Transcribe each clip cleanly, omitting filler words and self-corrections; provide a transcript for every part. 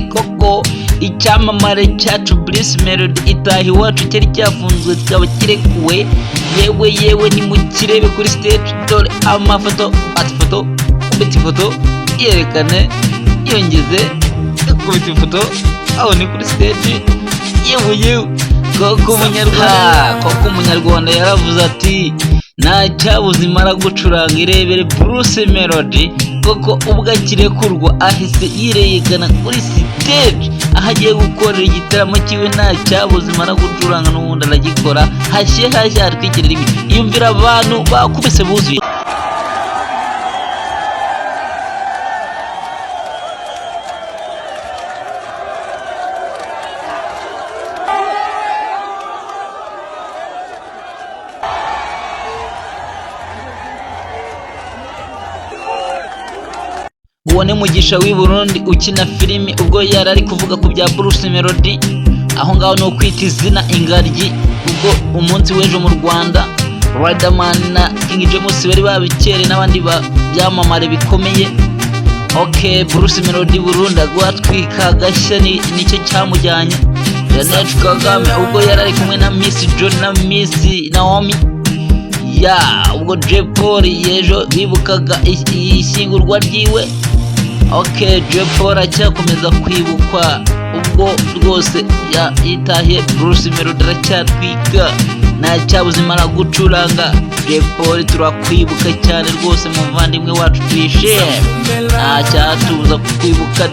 koko icyamamare cyacu Brucemelodie itaha iwacu cyari cyafunzwe kikaba kirekuwe, yewe ni mu kirebe kuri stage, dore amafoto atifoto kubita ifoto yerekane yongeze kubita ifoto aho ni kuri stage, yewe koko umunyarwanda yaravuze ati nta cyabuze Impara gucuranga, irebere Brucemelodie koko ubwo akirekurwa ahise yirerekana kuri stage aho agiye gukorera igitaramo kiwe, nta cyabuze Impara gucuranga n'ubundi aragikora, hashye atwikirira ibi, yumvira abantu bakubise buzuye. Uwo ni Mugisha w'Iburundi ukina filimi, ubwo Yaraye kuvuga ku bya Brucemelodie, aho ngaho no kwita izina ingaryi, ubwo umunsi w'ejo mu Rwanda Riderman na King James bari babikere n'abandi byamamare bikomeye. Brucemelodie Burundi agwatwika gashya nicyo cyamujyanye. Jeannette Kagame ubwo Yaraye kumwe na Miss John na Miss Naomi, ubwo Paul yejo bibukaga ishyingurwa ryiwe. Paul acyakomeza kwibukwa, ubwo rwose yitahiye Brucemelodie aracyatwika, nta cyabuze Impara gucuranga. Paul turakwibuka cyane rwose muvandimwe wacu, twishime, nta cyatuza kukwibuka,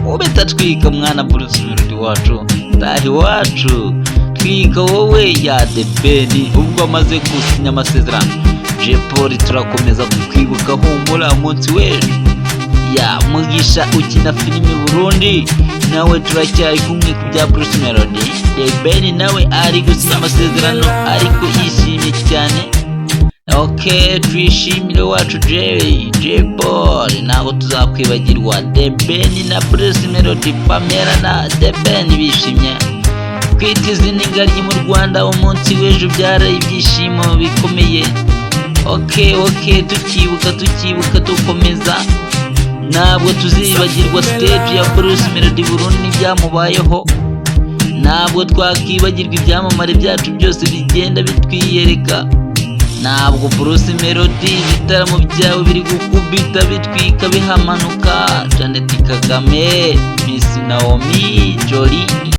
kubita twika mwana Brucemelodie wacu, tahi wacu twika wowe ya The Ben, ubwo amaze gusinya amasezerano. Paul turakomeza kukwibuka, humura umunsi w'ejo. Mugisha ukina filimi Burundi nawe turacyari kumwe ku bya Brucemelodie. The Ben nawe ari gusinya amasezerano ariko yishimye cyane. Twishimire wacu Paul, ntabwo tuzakwibagirwa. The Ben na Brucemelodie, Pamela na The Ben bishimye kwita izina ingaryi mu Rwanda umunsi w'ejo, byaraye ibyishimo bikomeye. tukibuka dukomeza, ntabwo tuzibagirwa stage ya Brucemelodie Burundi n'ibyamubayeho, ntabwo twakibagirwa ibyamamare byacu byose bigenda bitwiyereka, ntabwo Brucemelodie ibitaramo byawe biri gukubita bitwika bihamanuka. Jeannette Kagame, Miss Naomi, Jolie.